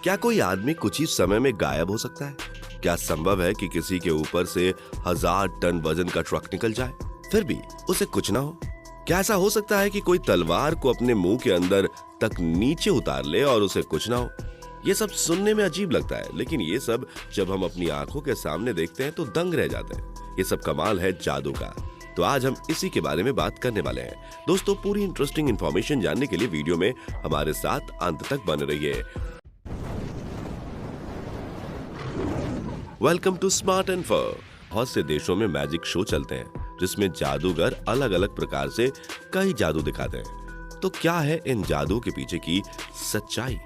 क्या कोई आदमी कुछ ही समय में गायब हो सकता है? क्या संभव है कि किसी के ऊपर से 1000 टन वजन का ट्रक निकल जाए फिर भी उसे कुछ ना हो? क्या ऐसा हो सकता है कि कोई तलवार को अपने मुंह के अंदर तक नीचे उतार ले और उसे कुछ ना हो? ये सब सुनने में अजीब लगता है, लेकिन ये सब जब हम अपनी आंखों के सामने देखते हैं तो दंग रह जाते हैं। ये सब कमाल है जादू का। तो आज हम इसी के बारे में बात करने वाले हैं। दोस्तों, पूरी इंटरेस्टिंग इंफॉर्मेशन जानने के लिए वीडियो में हमारे साथ अंत तक बने रहिए। Welcome to smart info. बहुत से देशों में मैजिक शो चलते हैं जिसमें जादूगर अलग अलग प्रकार से कई जादू दिखाते हैं। तो क्या है इन जादू के पीछे की सच्चाई?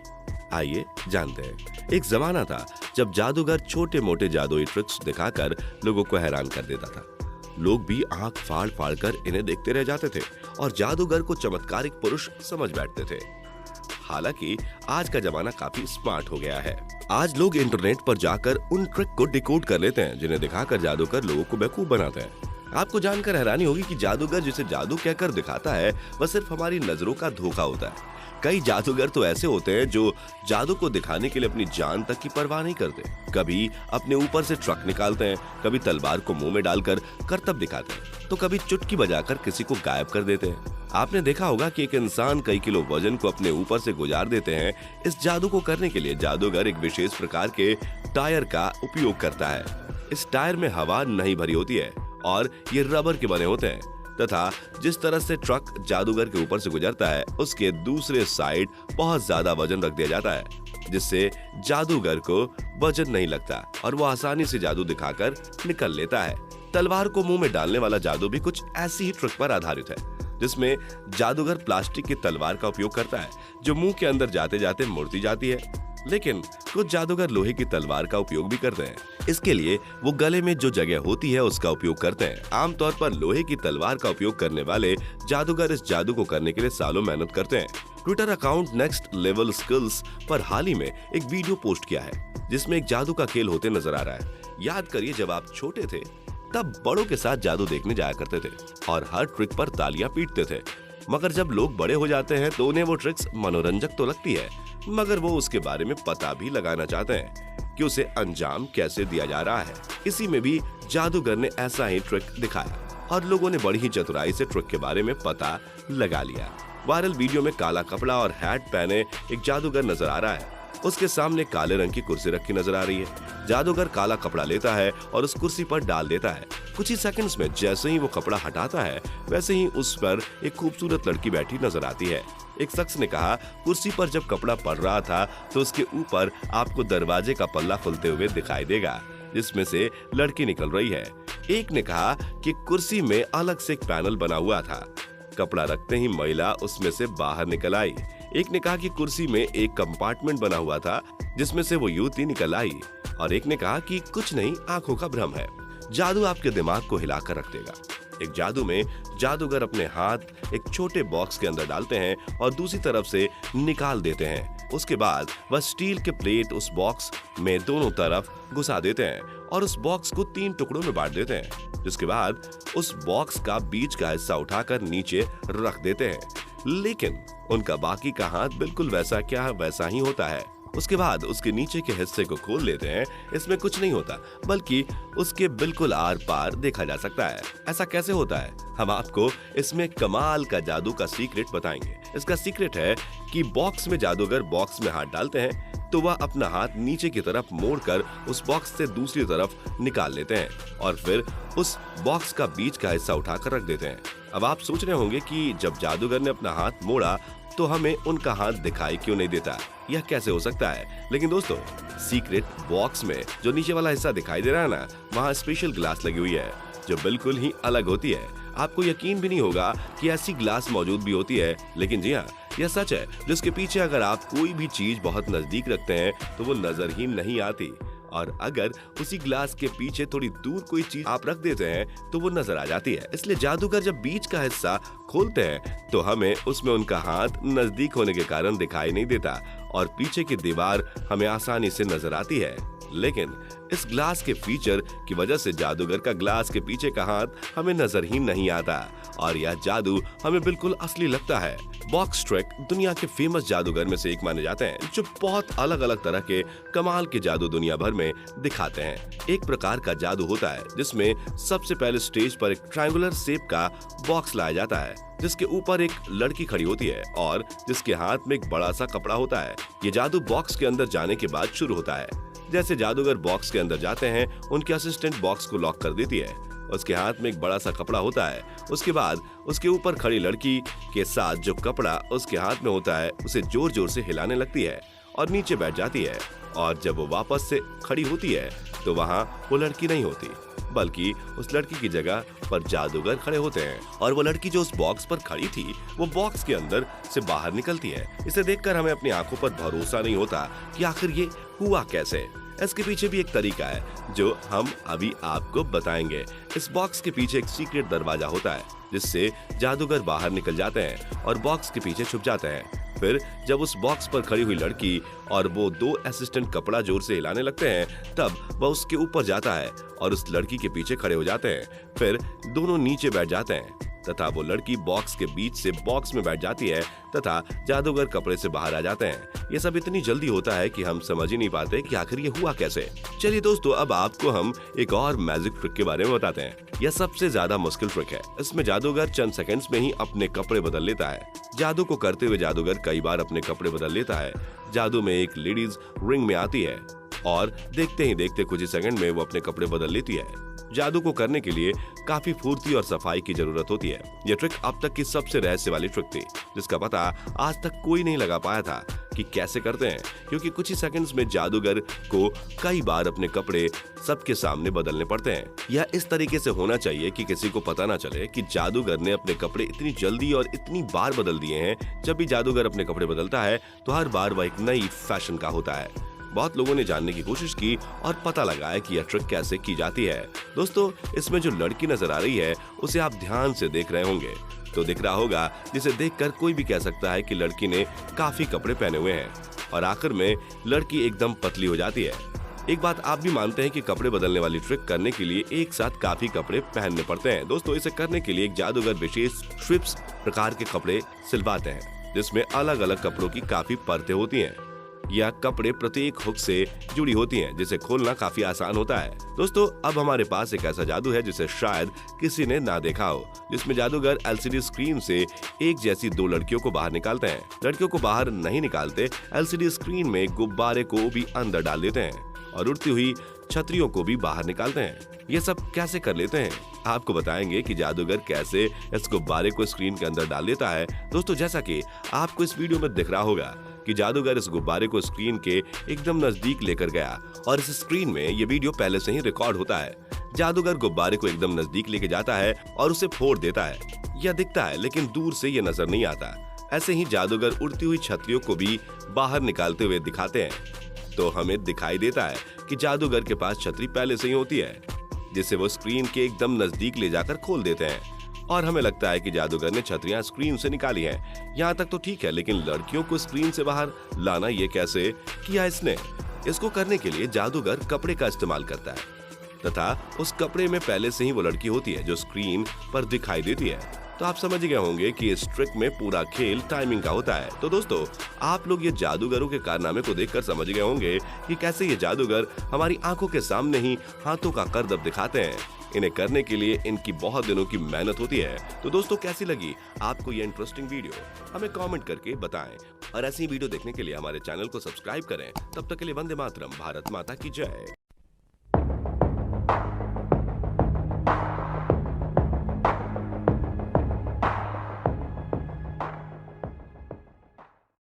आइए जानते हैं। एक जमाना था जब जादूगर छोटे मोटे जादुई ट्रिक्स दिखाकर लोगों को हैरान कर देता था। लोग भी आंख फाड़ फाड़ कर इन्हें देखते रह जाते थे और जादूगर को चमत्कारिक पुरुष समझ बैठते थे। हालांकि आज का जमाना काफी स्मार्ट हो गया है। आज लोग इंटरनेट पर जाकर उन ट्रिक को डिकोड कर लेते हैं जिन्हें दिखाकर जादूगर लोगों को बेवकूफ बनाते हैं। आपको जानकर हैरानी होगी कि जादूगर जिसे जादू कहकर दिखाता है वह सिर्फ हमारी नजरों का धोखा होता है। कई जादूगर तो ऐसे होते हैं जो जादू को दिखाने के लिए अपनी जान तक की परवाह नहीं करते। कभी अपने ऊपर से ट्रक निकालते हैं, कभी तलवार को मुंह में डालकर करतब दिखाते हैं, तो कभी चुटकी बजाकर किसी को गायब कर देते हैं। आपने देखा होगा कि एक इंसान कई किलो वजन को अपने ऊपर से गुजार देते हैं। इस जादू को करने के लिए जादूगर एक विशेष प्रकार के टायर का उपयोग करता है। इस टायर में हवा नहीं भरी होती है और ये रबर के बने होते हैं तथा जिस तरह से ट्रक जादूगर के ऊपर से गुजरता है उसके दूसरे साइड बहुत ज्यादा वजन रख दिया जाता है, जिससे जादूगर को वजन नहीं लगता और वो आसानी से जादू दिखाकर निकल लेता है। तलवार को मुंह में डालने वाला जादू भी कुछ ऐसी ही ट्रिक पर आधारित है, जिसमें जादूगर प्लास्टिक की तलवार का उपयोग करता है जो मुंह के अंदर जाते जाते मुड़ती जाती है। लेकिन कुछ जादूगर लोहे की तलवार का उपयोग भी करते हैं। इसके लिए वो गले में जो जगह होती है उसका उपयोग करते हैं। आमतौर पर लोहे की तलवार का उपयोग करने वाले जादूगर इस जादू को करने के लिए सालों मेहनत करते हैं। Twitter account next level skills पर हाल ही में एक वीडियो पोस्ट किया है जिसमें एक जादू का खेल होते नजर आ रहा है। याद करिए, जब आप छोटे थे तब बड़ों के साथ जादू देखने जाया करते थे और हर ट्रिक पर तालियां पीटते थे। मगर जब लोग बड़े हो जाते हैं तो उन्हें वो ट्रिक्स मनोरंजक तो लगती है, मगर वो उसके बारे में पता भी लगाना चाहते हैं कि उसे अंजाम कैसे दिया जा रहा है। इसी में भी जादूगर ने ऐसा ही ट्रिक दिखाया और लोगों ने बड़ी ही चतुराई से ट्रिक के बारे में पता लगा लिया। वायरल वीडियो में काला कपड़ा और हैट पहने एक जादूगर नजर आ रहा है। उसके सामने काले रंग की कुर्सी रखी नजर आ रही है। जादूगर काला कपड़ा लेता है और उस कुर्सी पर डाल देता है। कुछ ही सेकंड्स में जैसे ही वो कपड़ा हटाता है वैसे ही उस पर एक खूबसूरत लड़की बैठी नजर आती है। एक शख्स ने कहा, कुर्सी पर जब कपड़ा पड़ रहा था तो उसके ऊपर आपको दरवाजे का पल्ला खुलते हुए दिखाई देगा जिसमें से लड़की निकल रही है। एक ने कहा कि कुर्सी में अलग से एक पैनल बना हुआ था। कपड़ा रखते ही महिला उसमें से बाहर निकल आई। एक ने कहा कि कुर्सी में एक कंपार्टमेंट बना हुआ था जिसमें से वो युवती निकल आई और एक ने कहा कि कुछ नहीं, आंखों का भ्रम है। जादू आपके दिमाग को हिलाकर रख देगा। एक जादू में जादूगर अपने हाथ एक छोटे बॉक्स के अंदर डालते हैं और दूसरी तरफ से निकाल देते हैं। उसके बाद वह स्टील के प्लेट उस बॉक्स में दोनों तरफ घुसा देते हैं और उस बॉक्स को 3 टुकड़ों में बांट देते हैं, जिसके बाद उस बॉक्स का बीच का हिस्सा उठाकर नीचे रख देते हैं। लेकिन उनका बाकी का हाथ बिल्कुल वैसा क्या वैसा ही होता है। उसके बाद उसके नीचे के हिस्से को खोल लेते हैं। इसमें कुछ नहीं होता, बल्कि उसके बिल्कुल आर पार देखा जा सकता है। ऐसा कैसे होता है? हम आपको इसमें कमाल का जादू का सीक्रेट बताएंगे। इसका सीक्रेट है कि बॉक्स में जादूगर बॉक्स में हाथ डालते हैं तो वह अपना हाथ नीचे की तरफ मोड़कर उस बॉक्स से दूसरी तरफ निकाल लेते हैं और फिर उस बॉक्स का बीच का हिस्सा उठाकर रख देते हैं। अब आप सोच रहे होंगे कि जब जादूगर ने अपना हाथ मोड़ा तो हमें उनका हाथ दिखाई क्यों नहीं देता? यह कैसे हो सकता है? लेकिन दोस्तों, सीक्रेट बॉक्स में जो नीचे वाला हिस्सा दिखाई दे रहा है ना, वहाँ स्पेशल ग्लास लगी हुई है जो बिल्कुल ही अलग होती है। आपको यकीन भी नहीं होगा कि ऐसी ग्लास मौजूद भी होती है, लेकिन जी हाँ, यह सच है, जिसके पीछे अगर आप कोई भी चीज बहुत नजदीक रखते हैं तो वो नजर ही नहीं आती, और अगर उसी ग्लास के पीछे थोड़ी दूर कोई चीज आप रख देते हैं तो वो नजर आ जाती है। इसलिए जादूगर जब बीच का हिस्सा खोलते हैं तो हमें उसमें उनका हाथ नजदीक होने के कारण दिखाई नहीं देता और पीछे की दीवार हमें आसानी से नजर आती है। लेकिन इस ग्लास के फीचर की वजह से जादूगर का ग्लास के पीछे का हाथ हमें नजर ही नहीं आता और यह जादू हमें बिल्कुल असली लगता है। बॉक्स ट्रिक दुनिया के फेमस जादूगर में से एक माने जाते हैं, जो बहुत अलग अलग तरह के कमाल के जादू दुनिया भर में दिखाते हैं। एक प्रकार का जादू होता है जिसमें सबसे पहले स्टेज पर एक ट्रायंगुलर शेप का बॉक्स लाया जाता है, जिसके ऊपर एक लड़की खड़ी होती है और जिसके हाथ में एक बड़ा सा कपड़ा होता है। ये जादू बॉक्स के अंदर जाने के बाद शुरू होता है। जैसे जादूगर बॉक्स के अंदर जाते हैं, उनकी असिस्टेंट बॉक्स को लॉक कर देती है। उसके हाथ में एक बड़ा सा कपड़ा होता है। उसके बाद उसके ऊपर खड़ी लड़की के साथ जो कपड़ा उसके हाथ में होता है उसे जोर जोर से हिलाने लगती है और नीचे बैठ जाती है। और जब वो वापस से खड़ी होती है तो वहाँ वो लड़की नहीं होती, बल्कि उस लड़की की जगह पर जादूगर खड़े होते हैं और वो लड़की जो उस बॉक्स पर खड़ी थी वो बॉक्स के अंदर से बाहर निकलती है। इसे देखकर हमें अपनी आंखों पर भरोसा नहीं होता कि आखिर ये हुआ कैसे। इसके पीछे भी एक तरीका है जो हम अभी आपको बताएंगे। इस बॉक्स के पीछे एक सीक्रेट दरवाजा होता है जिससे जादूगर बाहर निकल जाते हैं और बॉक्स के पीछे छुप जाते हैं। फिर जब उस बॉक्स पर खड़ी हुई लड़की और वो दो असिस्टेंट कपड़ा जोर से हिलाने लगते हैं, तब वह उसके ऊपर जाता है और उस लड़की के पीछे खड़े हो जाते हैं। फिर दोनों नीचे बैठ जाते हैं तथा वो लड़की बॉक्स के बीच से बॉक्स में बैठ जाती है तथा जादूगर कपड़े से बाहर आ जाते हैं। ये सब इतनी जल्दी होता है कि हम समझ ही नहीं पाते कि आखिर ये हुआ कैसे। चलिए दोस्तों, अब आपको हम एक और मैजिक ट्रिक के बारे में बताते हैं। यह सबसे ज्यादा मुश्किल ट्रिक है। इसमें जादूगर चंद सेकंड्स में ही अपने कपड़े बदल लेता है। जादू को करते हुए जादूगर कई बार अपने कपड़े बदल लेता है। जादू में एक लेडीज रिंग में आती है और देखते ही देखते कुछ ही सेकंड में वो अपने कपड़े बदल लेती है। जादू को करने के लिए काफी फुर्ती और सफाई की जरूरत होती है। यह ट्रिक अब तक की सबसे रहस्य वाली ट्रिक थी, जिसका पता आज तक कोई नहीं लगा पाया था कि कैसे करते हैं, क्योंकि कुछ ही सेकंड्स में जादूगर को कई बार अपने कपड़े सबके सामने बदलने पड़ते हैं। यह इस तरीके से होना चाहिए कि किसी को पता ना चले कि जादूगर ने अपने कपड़े इतनी जल्दी और इतनी बार बदल दिए हैं। जब भी जादूगर अपने कपड़े बदलता है तो हर बार वह एक नई फैशन का होता है। बहुत लोगों ने जानने की कोशिश की और पता लगाया कि यह ट्रिक कैसे की जाती है। दोस्तों, इसमें जो लड़की नजर आ रही है उसे आप ध्यान से देख रहे होंगे तो दिख रहा होगा, जिसे देखकर कोई भी कह सकता है कि लड़की ने काफी कपड़े पहने हुए हैं और आखिर में लड़की एकदम पतली हो जाती है। एक बात आप भी मानते हैं कि कपड़े बदलने वाली ट्रिक करने के लिए एक साथ काफी कपड़े पहनने पड़ते हैं। दोस्तों, इसे करने के लिए एक जादूगर विशेष स्ट्रिप्स प्रकार के कपड़े सिलवाते हैं, जिसमें अलग अलग कपड़ों की काफी परतें होती हैं। यह कपड़े प्रत्येक हुक से जुड़ी होती हैं, जिसे खोलना काफी आसान होता है। दोस्तों, अब हमारे पास एक ऐसा जादू है जिसे शायद किसी ने ना देखा हो, जिसमें जादूगर एलसीडी स्क्रीन से एक जैसी दो लड़कियों को बाहर निकालते हैं। लड़कियों को बाहर नहीं निकालते, एलसीडी स्क्रीन में गुब्बारे को भी अंदर डाल देते हैं और उड़ती हुई छतरियों को भी बाहर निकालते हैं। ये सब कैसे कर लेते हैं, आपको बताएंगे कि जादूगर कैसे इस गुब्बारे को स्क्रीन के अंदर डाल देता है। दोस्तों, जैसा कि आपको इस वीडियो में दिख रहा होगा कि जादूगर इस गुब्बारे को स्क्रीन के एकदम नजदीक लेकर गया और इस स्क्रीन में ये वीडियो पहले से ही रिकॉर्ड होता है। जादूगर गुब्बारे को एकदम नजदीक लेके जाता है और उसे फोड़ देता है। यह दिखता है लेकिन दूर से ये नजर नहीं आता। ऐसे ही जादूगर उड़ती हुई छतरियों को भी बाहर निकालते हुए दिखाते हैं तो हमें दिखाई देता है कि जादूगर के पास छतरी पहले से ही होती है, जिसे वो स्क्रीन के एकदम नजदीक ले जाकर खोल देते हैं और हमें लगता है कि जादूगर ने छतरियां स्क्रीन से निकाली हैं। यहाँ तक तो ठीक है, लेकिन लड़कियों को स्क्रीन से बाहर लाना ये कैसे किया इसने? इसको करने के लिए जादूगर कपड़े का इस्तेमाल करता है तथा उस कपड़े में पहले से ही वो लड़की होती है जो स्क्रीन पर दिखाई देती है। तो आप समझ गए होंगे कि इस ट्रिक में पूरा खेल टाइमिंग का होता है। तो दोस्तों, आप लोग ये जादूगरों के कारनामे को देखकर समझ गए होंगे कि कैसे ये जादूगर हमारी आंखों के सामने ही हाथों का करतब दिखाते हैं। इन्हें करने के लिए इनकी बहुत दिनों की मेहनत होती है। तो दोस्तों, कैसी लगी आपको ये इंटरेस्टिंग वीडियो, हमें कमेंट करके बताएं और ऐसी वीडियो देखने के लिए हमारे चैनल को सब्सक्राइब करें। तब तक के लिए वंदे मातरम, भारत माता की जय।